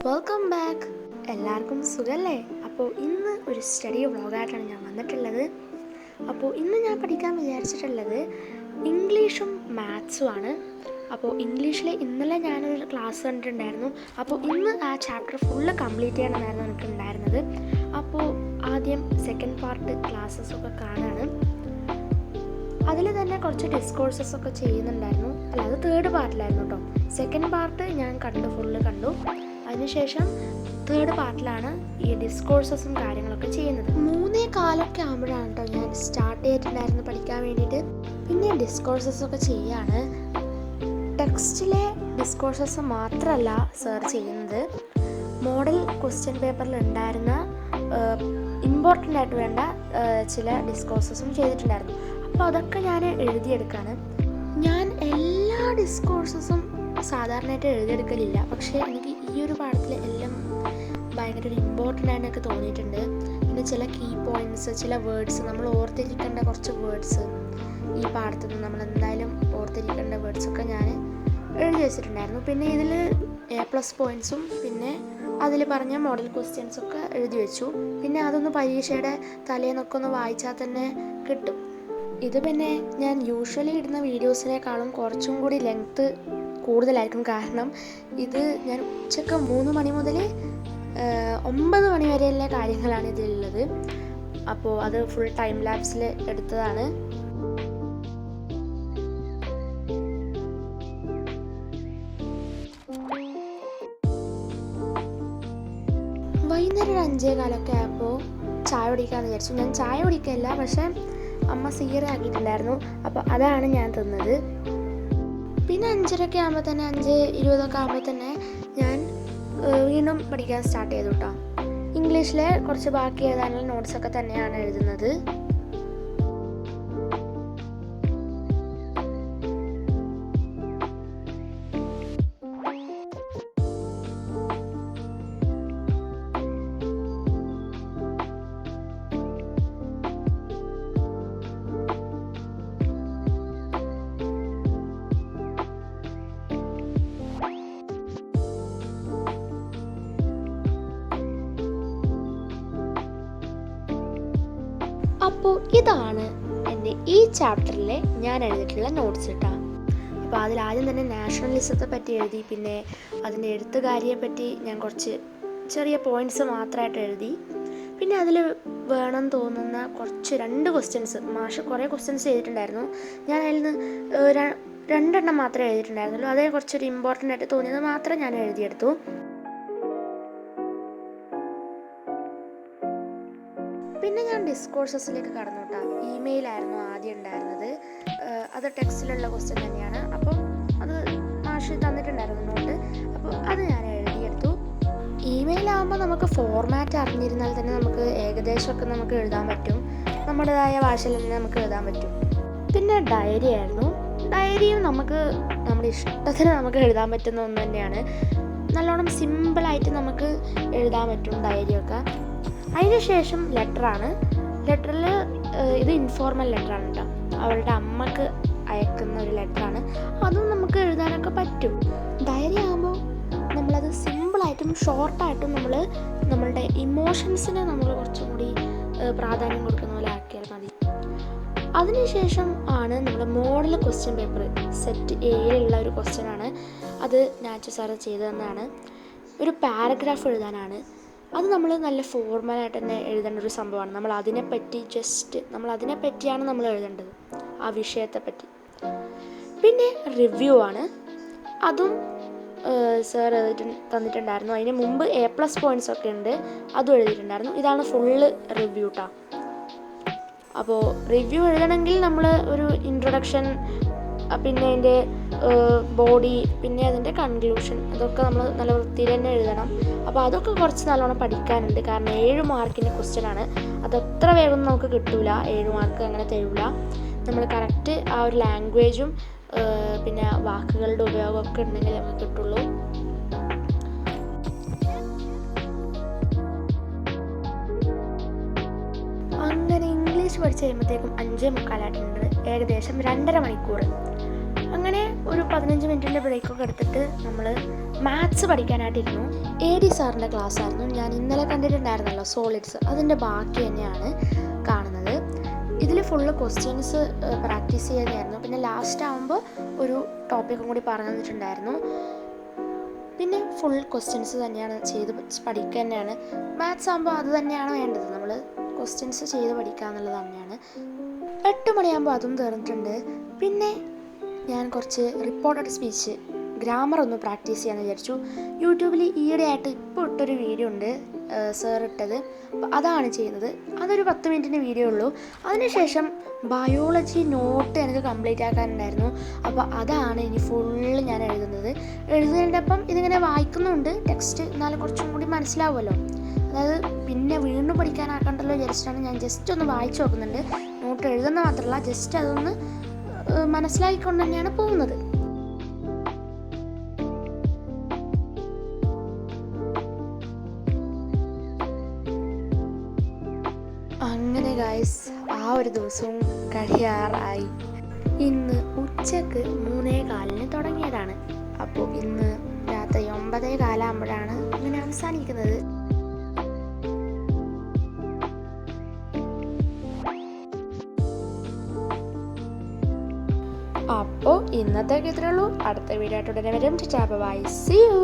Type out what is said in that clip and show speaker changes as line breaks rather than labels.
Welcome back. എല്ലാവർക്കും സുഖമല്ലേ? അപ്പോൾ ഇന്ന് ഒരു സ്റ്റഡി വ്ളോഗായിട്ടാണ് ഞാൻ വന്നിട്ടുള്ളത്. അപ്പോൾ ഇന്ന് ഞാൻ പഠിക്കാൻ വിചാരിച്ചിട്ടുള്ളത് ഇംഗ്ലീഷും മാത്സുമാണ്. അപ്പോൾ ഇംഗ്ലീഷിൽ ഇന്നലെ ഞാനൊരു ക്ലാസ് കണ്ടിട്ടുണ്ടായിരുന്നു. അപ്പോൾ ഇന്ന് ആ ചാപ്റ്റർ ഫുള്ള് കംപ്ലീറ്റ് ചെയ്യണമെന്നായിരുന്നു എനിക്കുണ്ടായിരുന്നത്. അപ്പോൾ ആദ്യം സെക്കൻഡ് പാർട്ട് ക്ലാസ്സസൊക്കെ കാണാണ്. അതിൽ തന്നെ കുറച്ച് ഡിസ്കോഴ്സസൊക്കെ ചെയ്യുന്നുണ്ടായിരുന്നു. അല്ല, അത് തേർഡ് പാർട്ടിലായിരുന്നു കേട്ടോ. സെക്കൻഡ് പാർട്ട് ഞാൻ ഫുള്ള് കണ്ടു. അതിനുശേഷം തേർഡ് പാർട്ടിലാണ് ഈ ഡിസ്കോഴ്സസും കാര്യങ്ങളൊക്കെ ചെയ്യുന്നത്. 3:15 ആകുമ്പോഴാണ് കേട്ടോ ഞാൻ സ്റ്റാർട്ട് ചെയ്തിട്ടുണ്ടായിരുന്നു പഠിക്കാൻ വേണ്ടിയിട്ട്. പിന്നെ ഡിസ്കോഴ്സസൊക്കെ ചെയ്യാണ്. ടെക്സ്റ്റിലെ ഡിസ്കോഴ്സസ് മാത്രമല്ല സർ ചെയ്യുന്നത്, മോഡൽ ക്വസ്റ്റ്യൻ പേപ്പറിൽ ഉണ്ടായിരുന്ന ഇമ്പോർട്ടൻ്റ് ആയിട്ട് വേണ്ട ചില ഡിസ്കോഴ്സസും ചെയ്തിട്ടുണ്ടായിരുന്നു. അപ്പോൾ അതൊക്കെ ഞാൻ എഴുതിയെടുക്കാണ്. ഞാൻ എല്ലാ ഡിസ്കോഴ്സസും സാധാരണയായിട്ട് എഴുതിയെടുക്കലില്ല, പക്ഷേ എനിക്ക് ഈ ഒരു പാഠത്തിൽ എല്ലാം ഭയങ്കര ഒരു ഇമ്പോർട്ടൻ്റ് ആയിട്ട് എനിക്ക് തോന്നിയിട്ടുണ്ട്. പിന്നെ ചില കീ പോയിൻറ്റ്സ്, ചില വേർഡ്സ്, നമ്മൾ ഓർത്തിരിക്കേണ്ട കുറച്ച് വേർഡ്സ് ഈ പാഠത്തിൽ നിന്ന് നമ്മൾ എന്തായാലും ഓർത്തിരിക്കേണ്ട വേർഡ്സൊക്കെ ഞാൻ എഴുതി വെച്ചിട്ടുണ്ടായിരുന്നു. പിന്നെ ഇതിൽ A+ പോയിൻറ്റ്സും പിന്നെ അതിൽ പറഞ്ഞ മോഡൽ ക്വസ്റ്റ്യൻസൊക്കെ എഴുതി വെച്ചു. പിന്നെ അതൊന്ന് പരീക്ഷയുടെ തലേന്നൊക്കെ ഒന്ന് വായിച്ചാൽ തന്നെ കിട്ടും. ഇത് പിന്നെ ഞാൻ യൂഷ്വലി ഇടുന്ന വീഡിയോസിനേക്കാളും കുറച്ചും കൂടി ലെങ്ത്ത് കൂടുതലായിരിക്കും. കാരണം ഇത് ഞാൻ ഉച്ചക്ക് 3 മണി മുതൽ 9 മണി വരെയുള്ള കാര്യങ്ങളാണ് ഇതിലുള്ളത്. അപ്പോൾ അത് ഫുൾ ടൈം ലാപ്സിൽ എടുത്തതാണ്. വൈകുന്നേരം 5:15 ആയപ്പോൾ ചായ കുടിക്കാമെന്ന് വിചാരിച്ചു. ഞാൻ ചായ കുടിക്കില്ല, പക്ഷേ അമ്മ സീറ ആക്കിയിട്ടുണ്ടായിരുന്നു. അപ്പോൾ അതാണ് ഞാൻ തിന്നത്. പിന്നെ 5:30 ആകുമ്പോൾ തന്നെ 5:20 ആകുമ്പോൾ തന്നെ ഞാൻ വീണ്ടും പഠിക്കാൻ സ്റ്റാർട്ട് ചെയ്തു കേട്ടോ. ഇംഗ്ലീഷിലെ കുറച്ച് ബാക്കി എഴുതാനുള്ള നോട്ട്സൊക്കെ തന്നെയാണ് എഴുതുന്നത്. അപ്പോൾ ഇതാണ് എൻ്റെ ഈ ചാപ്റ്ററിലെ ഞാൻ എഴുതിയിട്ടുള്ള നോട്ട്സ് കേട്ടോ. അപ്പോൾ അതിൽ ആദ്യം തന്നെ നാഷണലിസത്തെ പറ്റി എഴുതി. പിന്നെ അതിൻ്റെ എഴുത്തുകാരിയെ പറ്റി ഞാൻ കുറച്ച് ചെറിയ പോയിൻറ്റ്സ് മാത്രമായിട്ട് എഴുതി. പിന്നെ അതിൽ വേണം തോന്നുന്ന കുറച്ച് 2 ക്വസ്റ്റ്യൻസ്, മാഷ് കുറേ ക്വസ്റ്റ്യൻസ് ചെയ്തിട്ടുണ്ടായിരുന്നു. ഞാൻ അതിൽ നിന്ന് 2 എണ്ണം മാത്രമേ എഴുതിയിട്ടുണ്ടായിരുന്നുള്ളൂ. അതേ കുറച്ചൊരു ഇമ്പോർട്ടൻ്റ് ആയിട്ട് തോന്നിയത് മാത്രം ഞാൻ എഴുതിയെടുത്തു. പിന്നെ ഞാൻ ഡിസ്കോഴ്സസിലേക്ക് കടന്നു കേട്ടോ. ഇമെയിലായിരുന്നു ആദ്യം ഉണ്ടായിരുന്നത്. അത് ടെക്സ്റ്റിലുള്ള ക്വസ്റ്റ്യൻ തന്നെയാണ്. അപ്പോൾ അത് മാഷ് തന്നിട്ടുണ്ടായിരുന്നു നോട്ട്. അപ്പോൾ അത് ഞാൻ എഴുതിയെടുത്തു. ഇമെയിലാകുമ്പോൾ നമുക്ക് ഫോർമാറ്റ് അറിഞ്ഞിരുന്നാൽ തന്നെ നമുക്ക് ഏകദേശമൊക്കെ നമുക്ക് എഴുതാൻ പറ്റും. നമ്മുടേതായ ഭാഷയിൽ തന്നെ നമുക്ക് എഴുതാൻ പറ്റും. പിന്നെ ഡയറി ആയിരുന്നു. ഡയറിയും നമുക്ക് നമ്മുടെ ഇഷ്ടത്തിന് നമുക്ക് എഴുതാൻ പറ്റുന്ന ഒന്ന് തന്നെയാണ്. നല്ലോണം സിമ്പിളായിട്ട് നമുക്ക് എഴുതാൻ പറ്റും ഡയറിയൊക്കെ. അതിന് ശേഷം ലെറ്ററാണ്. ലെറ്ററിൽ ഇത് ഇൻഫോർമൽ ലെറ്ററാണ് കേട്ടോ. അവളുടെ അമ്മക്ക് അയക്കുന്ന ഒരു ലെറ്ററാണ്. അതും നമുക്ക് എഴുതാനൊക്കെ പറ്റും. ഡയറി ആകുമ്പോൾ നമ്മളത് സിമ്പിളായിട്ടും ഷോർട്ടായിട്ടും നമ്മളുടെ ഇമോഷൻസിനെ നമ്മൾ കുറച്ചും കൂടി പ്രാധാന്യം കൊടുക്കുന്ന പോലെ ആക്കിയാൽ മതി. അതിനുശേഷം ആണ് നമ്മൾ മോഡൽ ക്വസ്റ്റ്യൻ പേപ്പർ സെറ്റ് Aയിലുള്ള ഒരു ക്വസ്റ്റ്യനാണ്. അത് നാച്ചു സാറ് ചെയ്തു തന്നതാണ്. ഒരു പാരഗ്രാഫ് എഴുതാനാണ്. അത് നമ്മൾ നല്ല ഫോർമലായിട്ട് തന്നെ എഴുതേണ്ട ഒരു സംഭവമാണ്. നമ്മൾ അതിനെപ്പറ്റിയാണ് നമ്മൾ എഴുതേണ്ടത്, ആ വിഷയത്തെപ്പറ്റി. പിന്നെ റിവ്യൂ ആണ്. അതും സാർ തന്നിട്ടുണ്ടായിരുന്നു. അതിന് മുമ്പ് A+ പോയിൻറ്റ്സ് ഒക്കെ ഉണ്ട്, അതും എഴുതിയിട്ടുണ്ടായിരുന്നു. ഇതാണ് ഫുള്ള് റിവ്യൂ കേട്ടോ. അപ്പോൾ റിവ്യൂ എഴുതണമെങ്കിൽ നമ്മൾ ഒരു ഇൻട്രൊഡക്ഷൻ, പിന്നെ അതിൻ്റെ ബോഡി, പിന്നെ അതിൻ്റെ കൺക്ലൂഷൻ, അതൊക്കെ നമ്മൾ നല്ല വൃത്തിയിൽ തന്നെ എഴുതണം. അപ്പോൾ അതൊക്കെ കുറച്ച് നല്ലോണം പഠിക്കാനുണ്ട്. കാരണം 7 മാർക്കിൻ്റെ ക്വസ്റ്റ്യനാണ്. അതത്ര വേഗം നമുക്ക് കിട്ടില്ല. 7 മാർക്ക് അങ്ങനെ തരില്ല. നമ്മൾ കറക്റ്റ് ആ ഒരു ലാംഗ്വേജും പിന്നെ വാക്കുകളുടെ ഉപയോഗമൊക്കെ ഉണ്ടെങ്കിൽ നമുക്ക് കിട്ടുള്ളൂ. അങ്ങനെ ഇംഗ്ലീഷ് പഠിച്ച് കഴിയുമ്പോഴത്തേക്കും 5:45 ഏകദേശം 2.5 മണിക്കൂർ. അങ്ങനെ ഒരു 15 മിനിറ്റിൻ്റെ ബ്രേക്കൊക്കെ എടുത്തിട്ട് നമ്മൾ മാത്സ് പഠിക്കാനായിട്ടിരുന്നു. AD സാറിൻ്റെ ക്ലാസ് ആയിരുന്നു. ഞാൻ ഇന്നലെ കണ്ടിട്ടുണ്ടായിരുന്നല്ലോ സോളിഡ്സ്, അതിൻ്റെ ബാക്കി തന്നെയാണ് കാണുന്നത്. ഇതിൽ ഫുള്ള് ക്വസ്റ്റ്യൻസ് പ്രാക്ടീസ് ചെയ്യുന്നതായിരുന്നു. പിന്നെ ലാസ്റ്റ് ആകുമ്പോൾ ഒരു ടോപ്പിക്കും കൂടി പറഞ്ഞു തന്നിട്ടുണ്ടായിരുന്നു. പിന്നെ ഫുൾ ക്വസ്റ്റ്യൻസ് തന്നെയാണ് ചെയ്ത് പഠിക്കുക തന്നെയാണ്. മാത്സ് ആകുമ്പോൾ അത് തന്നെയാണ് വേണ്ടത്, നമ്മൾ ക്വസ്റ്റ്യൻസ് ചെയ്ത് പഠിക്കുക എന്നുള്ളത് തന്നെയാണ്. 8 മണിയാകുമ്പോൾ അതും തീർന്നിട്ടുണ്ട്. പിന്നെ ഞാൻ കുറച്ച് റിപ്പോർട്ടഡ് സ്പീച്ച് ഗ്രാമർ ഒന്ന് പ്രാക്ടീസ് ചെയ്യാമെന്ന് വിചാരിച്ചു. യൂട്യൂബിൽ ഈയിടെയായിട്ട് ഇപ്പോൾ ഇട്ടൊരു വീഡിയോ ഉണ്ട്, സാർ ഇട്ടത്. അപ്പോൾ അതാണ് ചെയ്യുന്നത്. അതൊരു 10 മിനിറ്റിൻ്റെ വീഡിയോ ഉള്ളൂ. അതിനുശേഷം ബയോളജി നോട്ട് എനിക്ക് കംപ്ലീറ്റ് ആക്കാനുണ്ടായിരുന്നു. അപ്പോൾ അതാണ് ഇനി ഫുള്ള് ഞാൻ എഴുതുന്നതിൻ്റെ ഒപ്പം ഇതിങ്ങനെ വായിക്കുന്നുണ്ട് ടെക്സ്റ്റ്, എന്നാലും കുറച്ചും കൂടി മനസ്സിലാവുമല്ലോ. അതായത് പിന്നെ വീണ്ടും പഠിക്കാനാക്കണ്ടല്ലോ വിചാരിച്ചിട്ടാണ് ഞാൻ ജസ്റ്റ് ഒന്ന് വായിച്ചു നോക്കുന്നുണ്ട്. നോട്ട് എഴുതുന്ന മാത്രമല്ല, ജസ്റ്റ് അതൊന്ന് മനസ്സിലാക്കിക്കൊണ്ട് തന്നെയാണ് പോകുന്നത്. അങ്ങനെ ഗൈസ്, ആ ഒരു ദിവസവും കഴിയാറായി. ഇന്ന് ഉച്ചക്ക് 3:15 തുടങ്ങിയതാണ്. അപ്പോൾ ഇന്ന് രാത്രി 9:15 ആകുമ്പോഴാണ് ഇങ്ങനെ അവസാനിക്കുന്നത്. അപ്പോൾ ഇന്നത്തേക്ക് ഇത്രയേ ഉള്ളൂ. അടുത്ത വീഡിയോ ആയിട്ട് ഉടനെ വരും. Bye, see U.